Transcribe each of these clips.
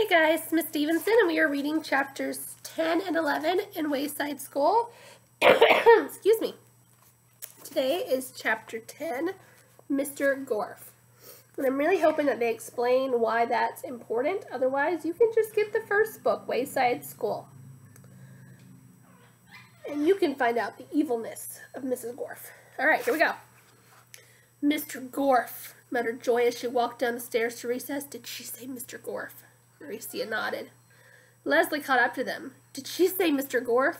Hey guys, Miss Stevenson, and we are reading chapters 10 and 11 in Wayside School. Excuse me. Today is chapter 10, Mr. Gorf. And I'm really hoping that they explain why that's important. Otherwise, you can just get the first book, Wayside School. And you can find out the evilness of Mrs. Gorf. Alright, here we go. Mr. Gorf, muttered Joy as she walked down the stairs to recess. Did she say Mr. Gorf? Mauricia nodded. Leslie caught up to them. Did she say Mr. Gorf?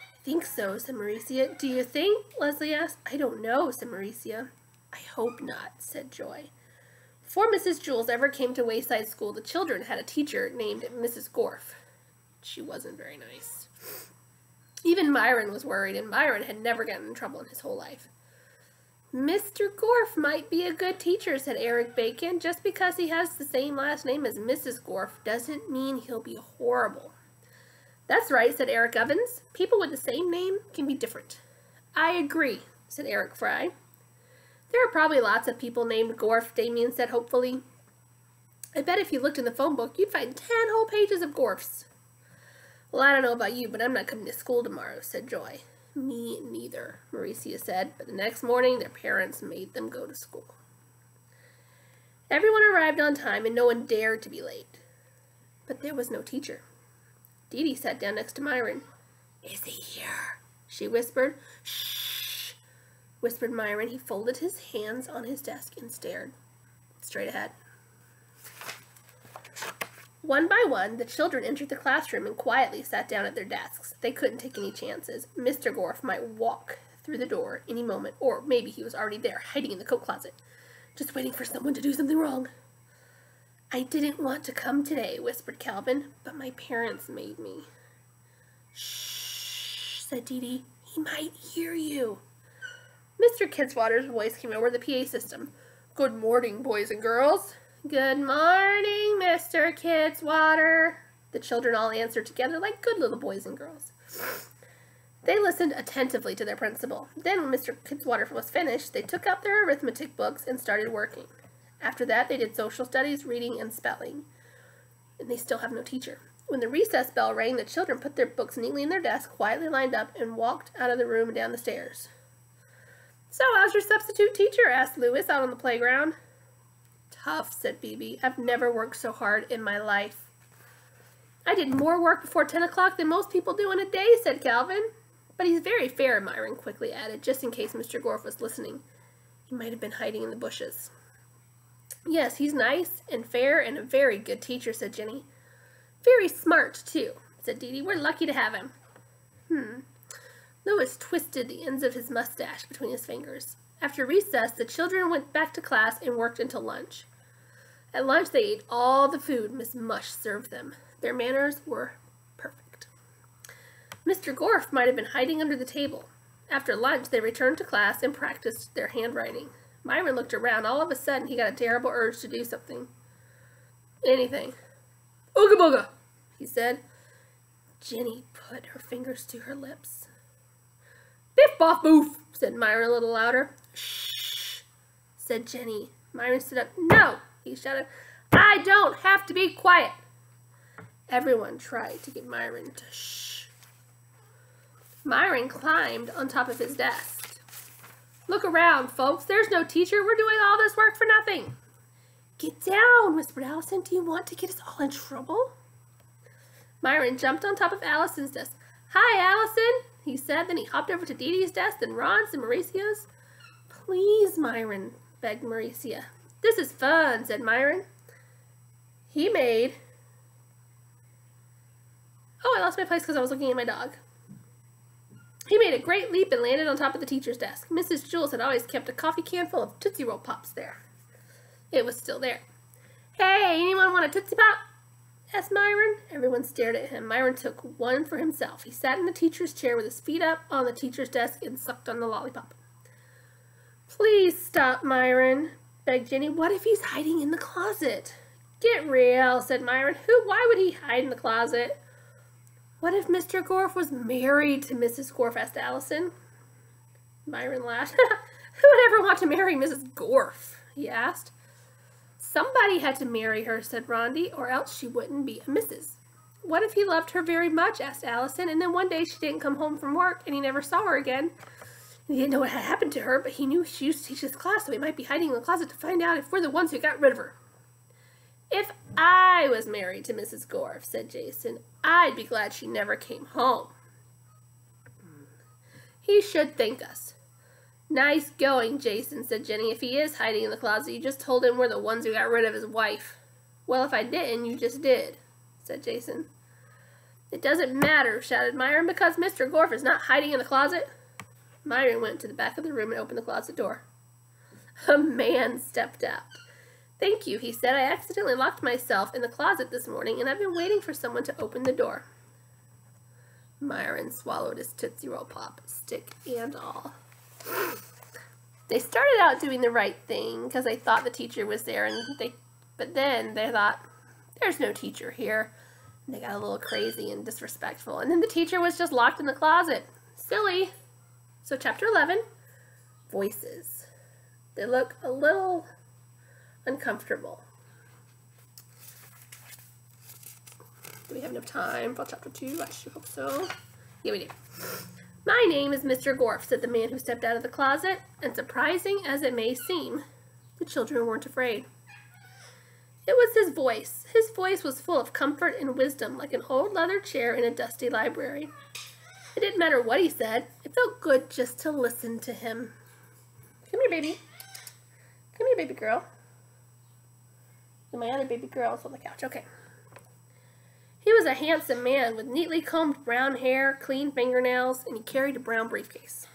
I think so, said Mauricia. Do you think? Leslie asked. I don't know, said Mauricia. I hope not, said Joy. Before Mrs. Jules ever came to Wayside School, the children had a teacher named Mrs. Gorf. She wasn't very nice. Even Myron was worried, and Myron had never gotten in trouble in his whole life. Mr. Gorf might be a good teacher, said Eric Bacon. Just because he has the same last name as Mrs. Gorf doesn't mean he'll be horrible. That's right, said Eric Evans. People with the same name can be different. I agree, said Eric Fry. There are probably lots of people named Gorf, Damien said hopefully. I bet if you looked in the phone book, you'd find 10 whole pages of Gorfs. Well, I don't know about you, but I'm not coming to school tomorrow, said Joy. Me neither, Mauricia said, but the next morning their parents made them go to school. Everyone arrived on time and no one dared to be late. But there was no teacher. Dee Dee sat down next to Myron. Is he here? She whispered. Shh, whispered Myron. He folded his hands on his desk and stared straight ahead. One by one, the children entered the classroom and quietly sat down at their desks. They couldn't take any chances. Mr. Gorf might walk through the door any moment, or maybe he was already there, hiding in the coat closet, just waiting for someone to do something wrong. I didn't want to come today, whispered Calvin, but my parents made me. Shh, said Dee Dee. He might hear you. Mr. Kidswater's voice came over the PA system. Good morning, boys and girls. Good morning, Mr. Kidswater. The children all answered together like good little boys and girls. They listened attentively to their principal. Then, when Mr. Kidswater was finished, they took out their arithmetic books and started working. After that, they did social studies, reading, and spelling. And they still have no teacher. When the recess bell rang, the children put their books neatly in their desk, quietly lined up, and walked out of the room and down the stairs. So, how's your substitute teacher? Asked Louis out on the playground. Tough, said Phoebe. I've never worked so hard in my life. I did more work before 10 o'clock than most people do in a day, said Calvin. But he's very fair, Myron quickly added, just in case Mr. Gorf was listening. He might have been hiding in the bushes. Yes, he's nice and fair and a very good teacher, said Jenny. Very smart, too, said Dee Dee. We're lucky to have him. Louis twisted the ends of his mustache between his fingers. After recess, the children went back to class and worked until lunch. At lunch, they ate all the food Miss Mush served them. Their manners were perfect. Mr. Gorf might have been hiding under the table. After lunch, they returned to class and practiced their handwriting. Myron looked around. All of a sudden, he got a terrible urge to do something. Anything. Ooga booga, he said. Jenny put her fingers to her lips. Biff boff boof, said Myron a little louder. Shh, said Jenny. Myron stood up. No, he shouted. I don't have to be quiet. Everyone tried to get Myron to shh. Myron climbed on top of his desk. Look around, folks. There's no teacher. We're doing all this work for nothing. Get down, whispered Allison. Do you want to get us all in trouble? Myron jumped on top of Allison's desk. Hi, Allison, he said. Then he hopped over to Dee Dee's desk, then Ron's and Mauricia's. Please, Myron, begged Mauricia. This is fun, said Myron. He made... Oh, I lost my place because I was looking at my dog. He made a great leap and landed on top of the teacher's desk. Mrs. Jules had always kept a coffee can full of Tootsie Roll Pops there. It was still there. Hey, anyone want a Tootsie Pop? Asked Myron. Everyone stared at him. Myron took one for himself. He sat in the teacher's chair with his feet up on the teacher's desk and sucked on the lollipop. Please stop, Myron, begged Jenny. What if he's hiding in the closet? Get real, said Myron. Why would he hide in the closet? What if Mr. Gorf was married to Mrs. Gorf? Asked Allison. Myron laughed. Who would ever want to marry Mrs. Gorf? He asked. Somebody had to marry her, said Rondi, or else she wouldn't be a Mrs. What if he loved her very much, asked Allison, and then one day she didn't come home from work and he never saw her again. He didn't know what had happened to her, but he knew she used to teach his class, so he might be hiding in the closet to find out if we're the ones who got rid of her. If I was married to Mrs. Gorf, said Jason, I'd be glad she never came home. He should thank us. Nice going, Jason, said Jenny. If he is hiding in the closet, you just told him we're the ones who got rid of his wife. Well, if I didn't, you just did, said Jason. It doesn't matter, shouted Myron, because Mr. Gorf is not hiding in the closet. Myron went to the back of the room and opened the closet door. A man stepped out. Thank you, he said. I accidentally locked myself in the closet this morning, and I've been waiting for someone to open the door. Myron swallowed his Tootsie Roll Pop, stick and all. They started out doing the right thing because they thought the teacher was there, but then they thought, there's no teacher here. And they got a little crazy and disrespectful, and then the teacher was just locked in the closet. Silly. So chapter 11, voices. They look a little uncomfortable. Do we have enough time for chapter 2? I sure hope so. Yeah, we do. My name is Mr. Gorf, said the man who stepped out of the closet, and surprising as it may seem, the children weren't afraid. It was his voice. His voice was full of comfort and wisdom, like an old leather chair in a dusty library. It didn't matter what he said. It felt good just to listen to him. Come here, baby. Come here, baby girl. And my other baby girl is on the couch. Okay. He was a handsome man with neatly combed brown hair, clean fingernails, and he carried a brown briefcase.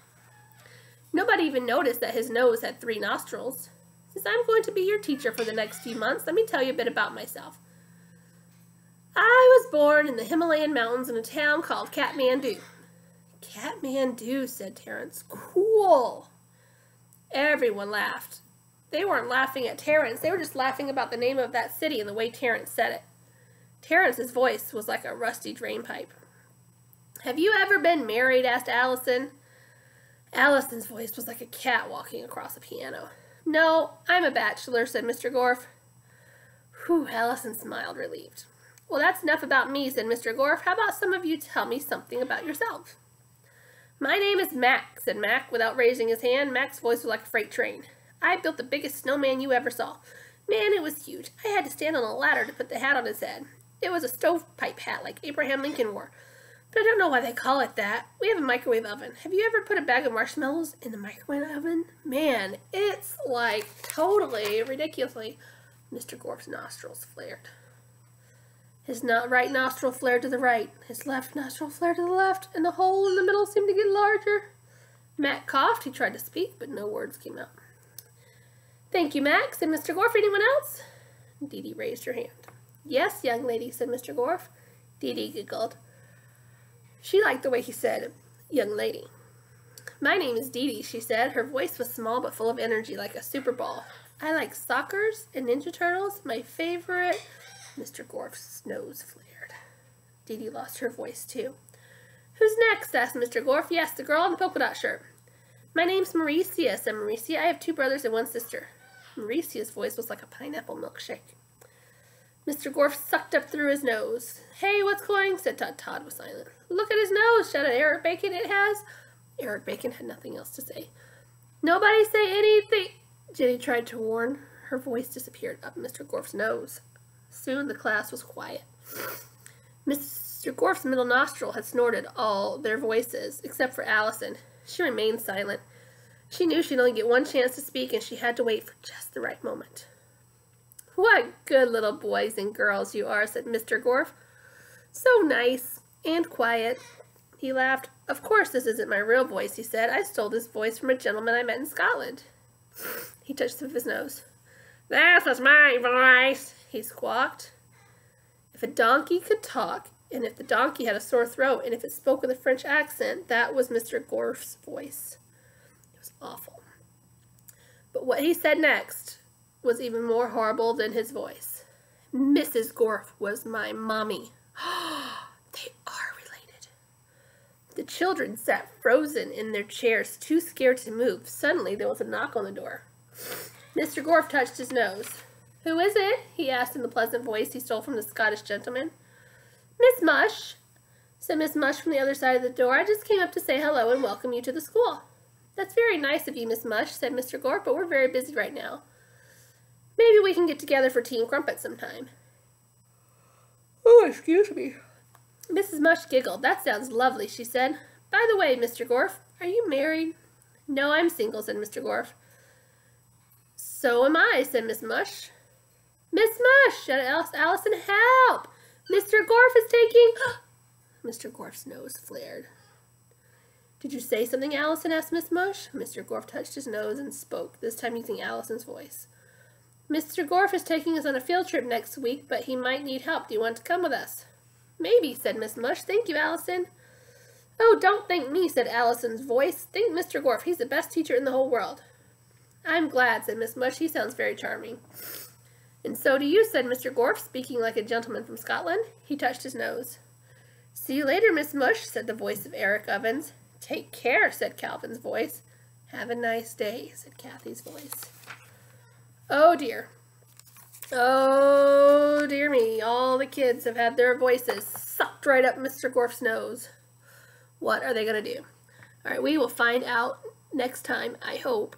Nobody even noticed that his nose had 3 nostrils. Since I'm going to be your teacher for the next few months, let me tell you a bit about myself. I was born in the Himalayan mountains in a town called Kathmandu. Kathmandu, said Terrence. Cool. Everyone laughed. They weren't laughing at Terrence. They were just laughing about the name of that city and the way Terrence said it. Terrence's voice was like a rusty drainpipe. Have you ever been married? Asked Allison. Allison's voice was like a cat walking across a piano. No, I'm a bachelor, said Mr. Gorf. Whew, Allison smiled, relieved. Well, that's enough about me, said Mr. Gorf. How about some of you tell me something about yourself? My name is Mac, said Mac, without raising his hand. Mac's voice was like a freight train. I built the biggest snowman you ever saw. Man, it was huge. I had to stand on a ladder to put the hat on his head. It was a stovepipe hat like Abraham Lincoln wore. But I don't know why they call it that. We have a microwave oven. Have you ever put a bag of marshmallows in the microwave oven? Man, it's like totally, ridiculously. Mr. Gorf's nostrils flared. His right nostril flared to the right. His left nostril flared to the left, and the hole in the middle seemed to get larger. Mac coughed. He tried to speak, but no words came out. Thank you, Mac, said Mr. Gorf. Anyone else? Dee Dee raised her hand. Yes, young lady, said Mr. Gorf. Dee Dee giggled. She liked the way he said, young lady. My name is Dee Dee, she said. Her voice was small but full of energy, like a super ball. I like sockers and Ninja Turtles. My favorite... Mr. Gorf's nose flared. Dee Dee lost her voice, too. Who's next? Asked Mr. Gorf. Yes, the girl in the polka dot shirt. My name's Mauricia, said Mauricia. I have 2 brothers and 1 sister. Mauricia's voice was like a pineapple milkshake. Mr. Gorf sucked up through his nose. Hey, what's going? Said Todd. Todd was silent. Look at his nose, shouted Eric Bacon. It has. Eric Bacon had nothing else to say. Nobody say anything. Jenny tried to warn. Her voice disappeared up Mr. Gorf's nose. Soon the class was quiet. Mr. Gorf's middle nostril had snorted all their voices, except for Allison. She remained silent. She knew she'd only get 1 chance to speak, and she had to wait for just the right moment. What good little boys and girls you are, said Mr. Gorf. So nice and quiet. He laughed. Of course this isn't my real voice, he said. I stole this voice from a gentleman I met in Scotland. He touched the tip of his nose. This is my voice, he squawked. If a donkey could talk, and if the donkey had a sore throat, and if it spoke with a French accent, that was Mr. Gorf's voice. It was awful. But what he said next was even more horrible than his voice. Mrs. Gorf was my mommy. They are related. The children sat frozen in their chairs, too scared to move. Suddenly, there was a knock on the door. Mr. Gorf touched his nose. Who is it? He asked in the pleasant voice he stole from the Scottish gentleman. Miss Mush, said Miss Mush from the other side of the door. I just came up to say hello and welcome you to the school. That's very nice of you, Miss Mush, said Mr. Gorf, but we're very busy right now. Maybe we can get together for tea and crumpets sometime. Oh, excuse me. Mrs. Mush giggled. That sounds lovely, she said. By the way, Mr. Gorf, are you married? No, I'm single, said Mr. Gorf. So am I, said Miss Mush. Miss Mush, shouted Allison, help! Mr. Gorf is taking... Mr. Gorf's nose flared. Did you say something, Allison? Asked Miss Mush. Mr. Gorf touched his nose and spoke, this time using Allison's voice. Mr. Gorf is taking us on a field trip next week, but he might need help. Do you want to come with us? Maybe, said Miss Mush. Thank you, Allison. Oh, don't thank me, said Allison's voice. Thank Mr. Gorf. He's the best teacher in the whole world. I'm glad, said Miss Mush. He sounds very charming. And so do you, said Mr. Gorf, speaking like a gentleman from Scotland. He touched his nose. See you later, Miss Mush, said the voice of Eric Ovens. Take care, said Calvin's voice. Have a nice day, said Kathy's voice. Oh, dear. Oh, dear me. All the kids have had their voices sucked right up Mr. Gorf's nose. What are they going to do? All right, we will find out next time, I hope.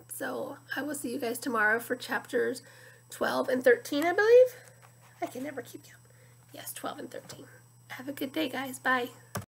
So I will see you guys tomorrow for chapters 12 and 13, I believe. I can never keep count. Yes, 12 and 13. Have a good day, guys. Bye.